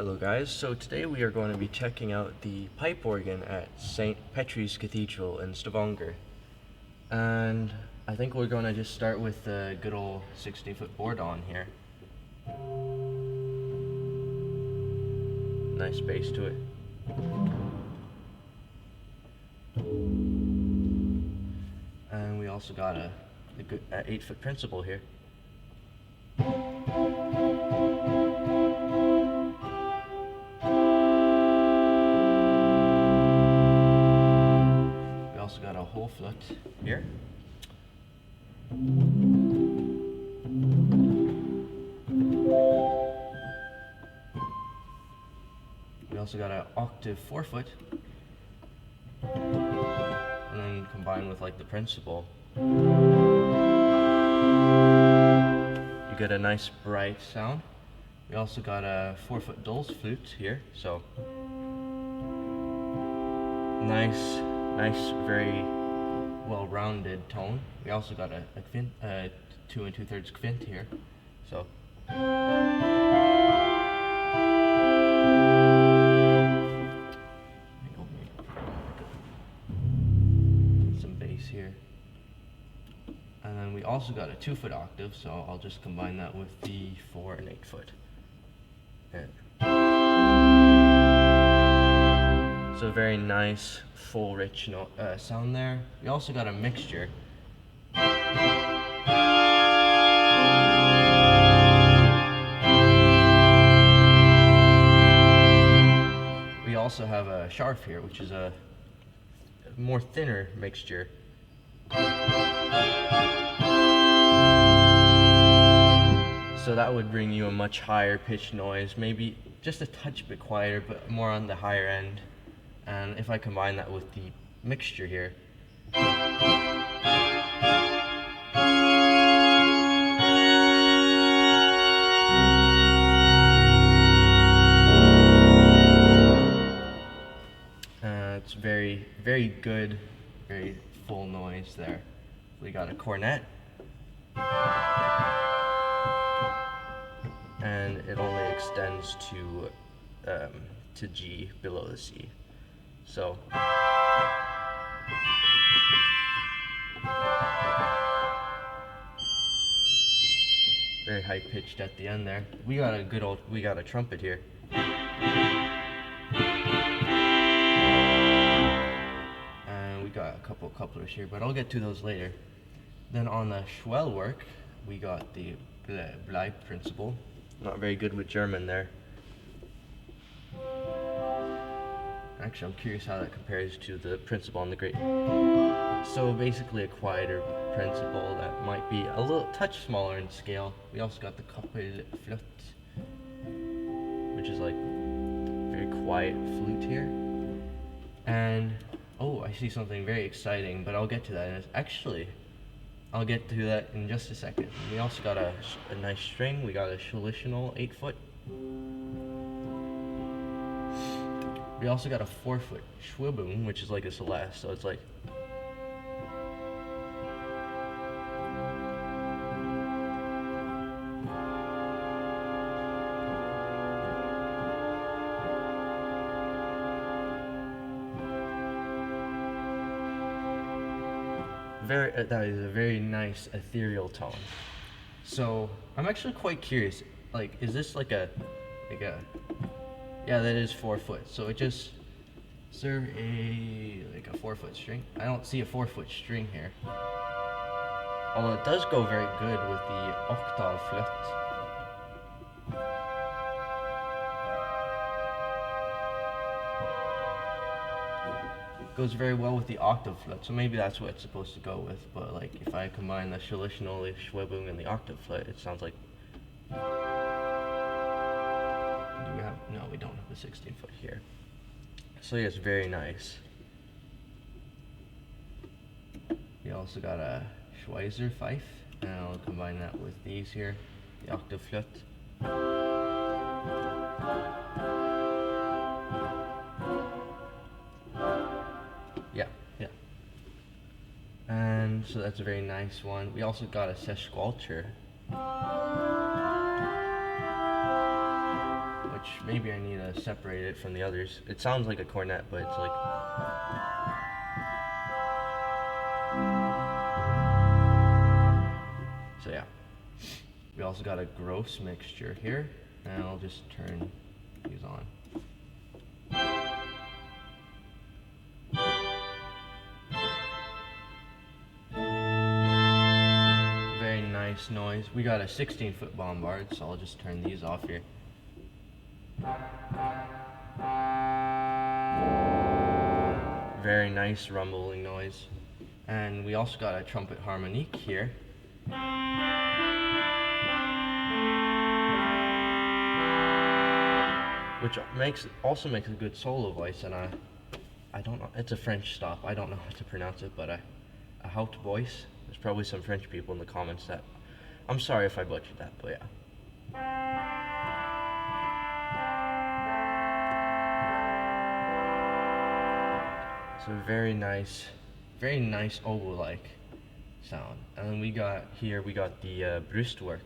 Hello guys, so today we are going to be checking out the pipe organ at St Petri's Cathedral in Stavanger. And I think we're going to just start with the good old 16-foot board on here. Nice bass to it. And we also got a good 8-foot principal here. We also got a whole flute here. We also got an octave 4-foot, and then combined with like the principal, you get a nice bright sound. We also got a 4-foot Dulce flute here, so nice, very well-rounded tone. We also got a 2 2/3 quint here, so. Some bass here. And then we also got a 2-foot octave, so I'll just combine that with the 4 and 8-foot. So very nice, full, rich sound there. We also got a mixture. We also have a sharp here, which is a more thinner mixture. So that would bring you a much higher pitched noise, maybe just a touch bit quieter, but more on the higher end. And if I combine that with the mixture here, it's very good, very full noise there. We got a cornet, and it only extends to G below the C. So very high pitched at the end there. We got a trumpet here. And we got a couple of couplers here, but I'll get to those later. Then on the Schwell work, we got the Bleib principle. Not very good with German there. Actually, I'm curious how that compares to the principle on the great. So basically a quieter principle that might be a little touch smaller in scale. We also got the Koppel flute, which is like very quiet flute here. And oh, I see something very exciting, but I'll get to that. I'll get to that in just a second. We also got a nice string. We got a traditional 8-foot. We also got a 4-foot Schwebung, which is like a Celeste, so it's like. That is a very nice ethereal tone. So I'm actually quite curious. Like, is this like a? Yeah, that is 4-foot. So it just serve a 4-foot string. I don't see a 4-foot string here. Although it does go very good with the octave flute. Goes very well with the octave flute, so maybe that's what it's supposed to go with. But like, if I combine the traditional Schwebung and the octave flute, it sounds like. No, we don't have the 16-foot here. So yeah, it's very nice. We also got a Schweizer fife, and I'll combine that with these here, the octave flute. Yeah. And so that's a very nice one. We also got a Sesqualcher, which maybe I need to separate it from the others. It sounds like a cornet, but it's like... So yeah. We also got a gross mixture here, and I'll just turn these on. Very nice noise. We got a 16-foot bombard, so I'll just turn these off here. Very nice rumbling noise. And we also got a trumpet harmonique here. Which also makes a good solo voice, and I don't know, it's a French stop, I don't know how to pronounce it, but a haute voice. There's probably some French people in the comments that, I'm sorry if I butchered that, but yeah. So very nice oboe-like sound. And then we got the brustwerk.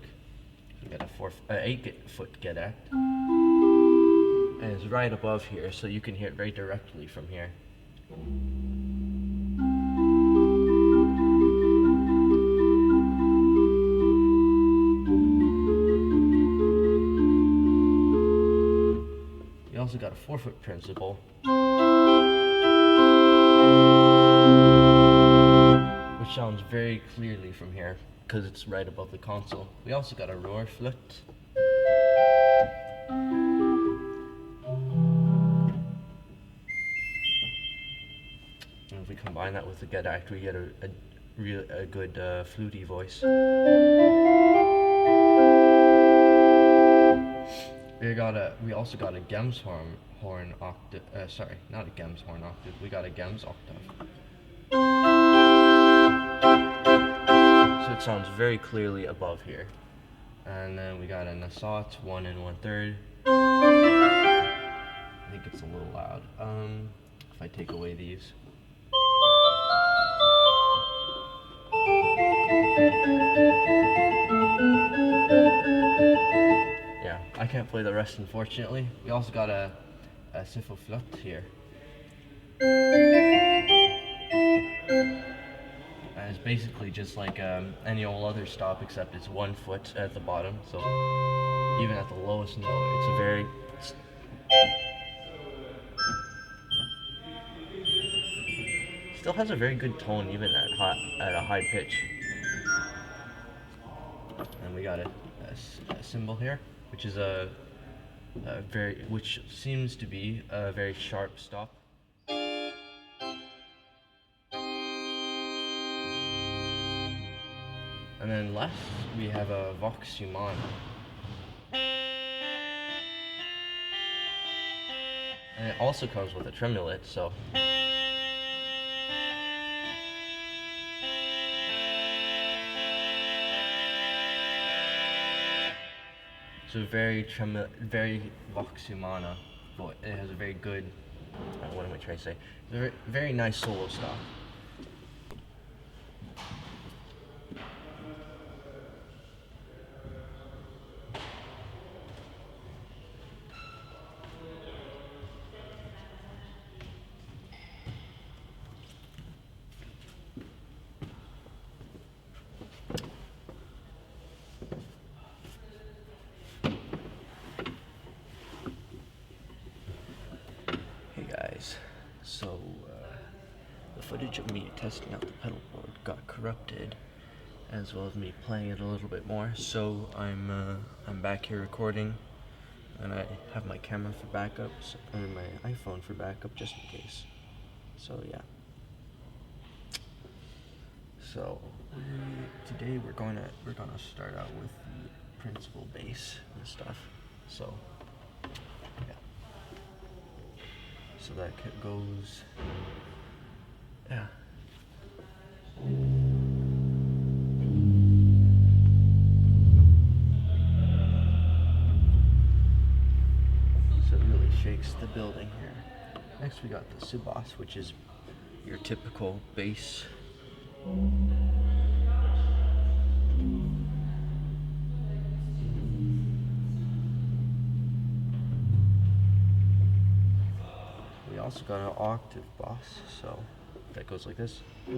We got a 8-foot Gedacht. And it's right above here, so you can hear it very directly from here. We also got a 4-foot principal, which sounds very clearly from here because it's right above the console. We also got a roar flute. And if we combine that with the Gedacht, we get a good fluty voice. We also got a Gemshorn octave. Sorry, not a Gemshorn octave. We got a Gems octave. So it sounds very clearly above here. And then we got a Nassau 1 1/3. I think it's a little loud. If I take away these. Yeah, I can't play the rest, unfortunately. We also got a siffleflute here. And it's basically just like any old other stop, except it's 1 foot at the bottom. So even at the lowest note, it's a very... Still has a very good tone even at a high pitch. And we got a cymbal here, which is which seems to be a very sharp stop. And then left we have a vox humana. And it also comes with a tremulet, so very vox humana. It has a very good, what am I trying to say? It's a very nice solo stop. So the footage of me testing out the pedal board got corrupted, as well as me playing it a little bit more. So I'm back here recording, and I have my camera for backups and my iPhone for backup just in case. So yeah. So today we're gonna start out with the principal bass and stuff. So yeah. So that goes, yeah. So it really shakes the building here. Next we got the subbass, which is your typical bass. got an octave boss, so that goes like this. We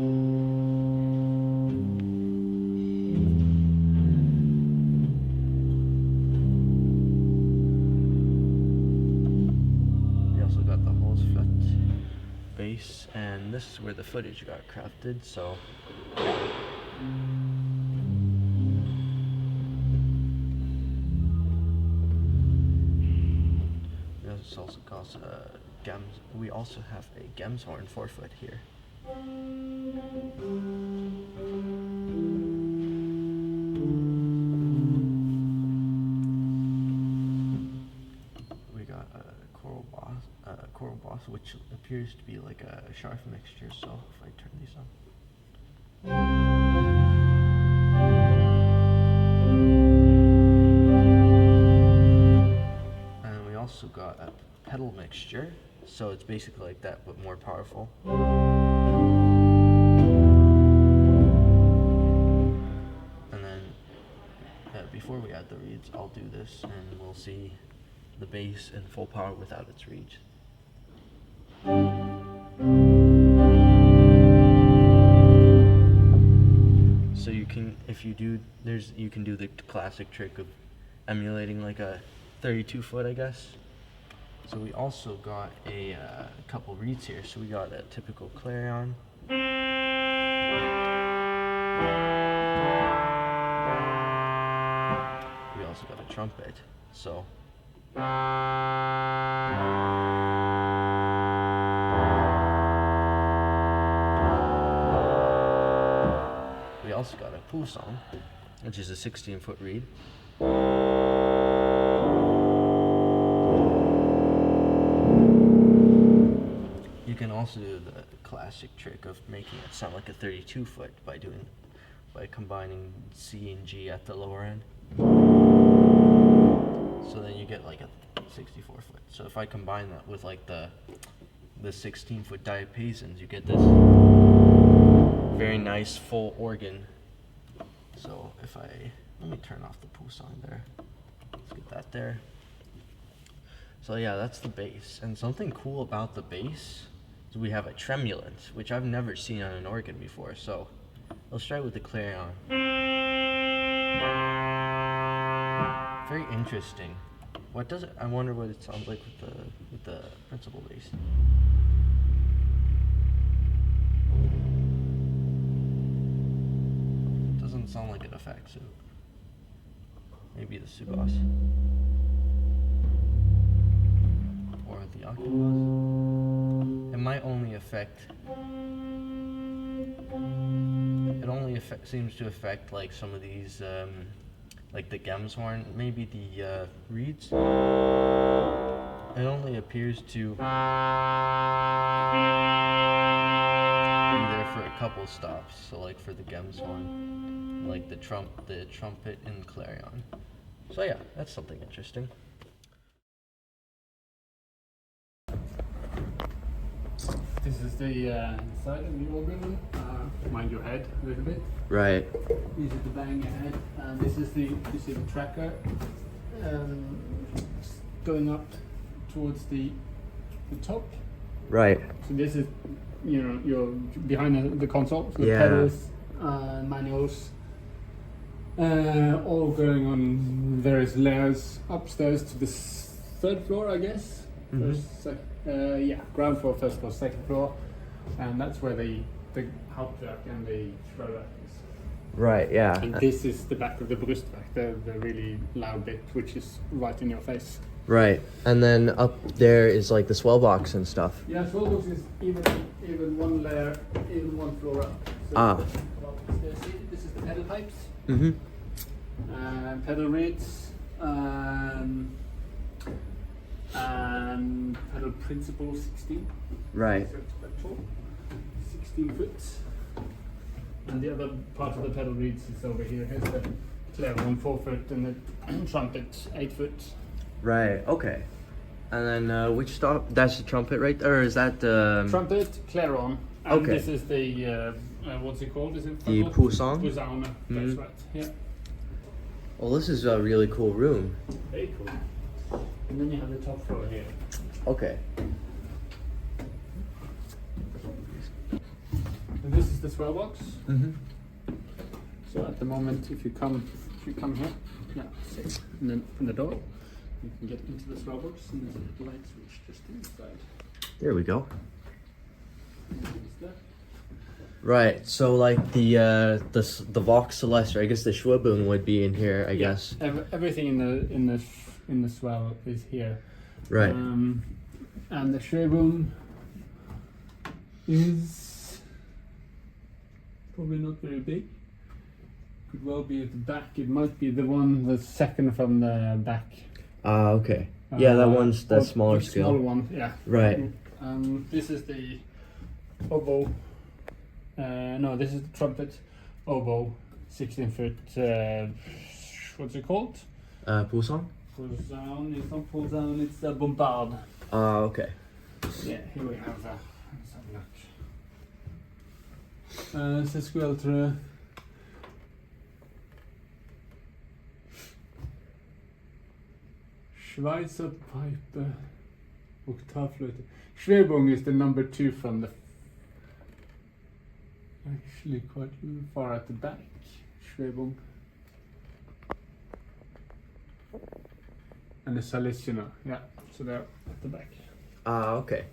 also got the whole flat bass, and this is where the footage got crafted, so this also got gems. We also have a Gemshorn 4-foot here. We got a coral boss, which appears to be like a sharp mixture. So if I turn these on. Also got a pedal mixture, so it's basically like that but more powerful. And then before we add the reeds, I'll do this and we'll see the bass in full power without its reeds. So you can, if you do, you can do the classic trick of emulating like a 32-foot, I guess. So we also got a couple reeds here. So we got a typical clarion. We also got a trumpet. So we also got a pousson, which is a 16-foot reed. You can also do the classic trick of making it sound like a 32-foot by combining C and G at the lower end. So then you get like a 64-foot. So if I combine that with like the 16-foot diapasons, you get this very nice full organ. So if let me turn off the pousson there. Let's get that there. So yeah, that's the bass. And something cool about the bass is we have a tremulant, which I've never seen on an organ before. So let's try with the clarion. Very interesting. What does it? I wonder what it sounds like with the principal bass. Doesn't sound like it affects it. Maybe the subbass or the octave. It might only affect. It only seems to affect like some of these, like the Gemshorn, maybe the reeds. It only appears to be there for a couple stops. So like for the Gemshorn, like the trumpet and clarion. So yeah, that's something interesting. This is the side of the organ. Mind your head a little bit. Right. This is the bang head, and this is the tracker going up towards the top. Right. So this is, you're behind the console. So the pedals, manuals, all going on various layers upstairs to the third floor, I guess. Mm-hmm. Ground floor, first floor, second floor, and that's where the Hauptwerk and the Schwerwerk is. Right, yeah. And this is the back of the Brustwerk, the really loud bit, which is right in your face. Right, and then up there is like the swell box and stuff. Yeah, swell box is even one layer, even one floor up. So this is the pedal pipes. Mm-hmm. Pedal reeds. And pedal principal 16. Right. So 16 foot. And the other part of the pedal reeds is over here. Here's the clarion 4 foot and the trumpet 8 foot. Right. Okay. And then which stop? That's the trumpet, right? Or is that the trumpet, clarion? And okay. This is the what's it called? Is it the pousson? Pousson. That's right. Yeah. Well, this is a really cool room. Very cool. And then you have the top floor here. Okay. And this is the swell box. Mm-hmm. So at the moment, if you come here, yeah, see, and then from the door, you can get into the swell box, and there's a light switch just inside. There we go. Is that? Right. So like the Vox Celeste, or I guess the Schwebung would be in here. I guess. Everything in the swell is here. Right. And the Schwebung is probably not very big. Could well be at the back. It might be the second from the back. Okay. Yeah, that one's that smaller scale. Smaller one, yeah. Right. This is the oboe. No, this is the trumpet. Oboe, 16 foot. What's it called? Poussin? Poussin. It's not poussin. It's a bombard. Okay. Yeah, here we have that. Let's have a look. Sesqueltre. Schweizer Pipe. Oktavflöte. Schwebung is the number 2 from the. Actually, quite far at the back. Schwebung. And the Salesino. Yeah, so they're at the back. Okay.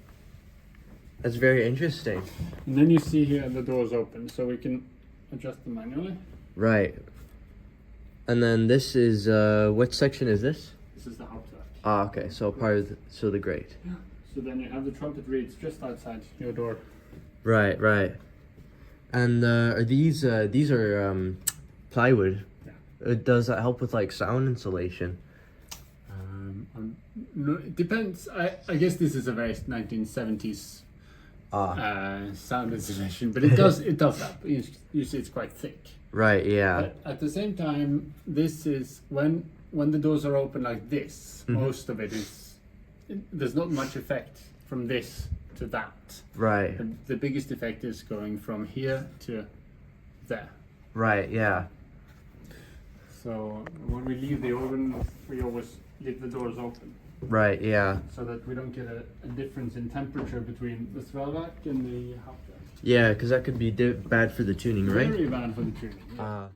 That's very interesting. And then you see here the doors open, so we can adjust them manually. Right. And then this is what section is this? This is the Hauptwerk. Okay. So part of the grate. Yeah. So then you have the trumpet reeds just outside your door. Right. Right. And are these are plywood? Yeah. Does that help with like sound insulation? No, it depends. I guess this is a very 1970s sound insulation, but it does help. Usually it's quite thick. Right. Yeah. But at the same time, this is when the doors are open like this. Mhm. Most of it is. There's not much effect from this to that. Right. The biggest effect is going from here to there. Right. Yeah. So when we leave the oven, we always leave the doors open. Right. Yeah. So that we don't get a difference in temperature between the Svelvac and the Hauptwerk. Yeah, because that could be bad for the tuning, right? Very bad for the tuning. Yeah.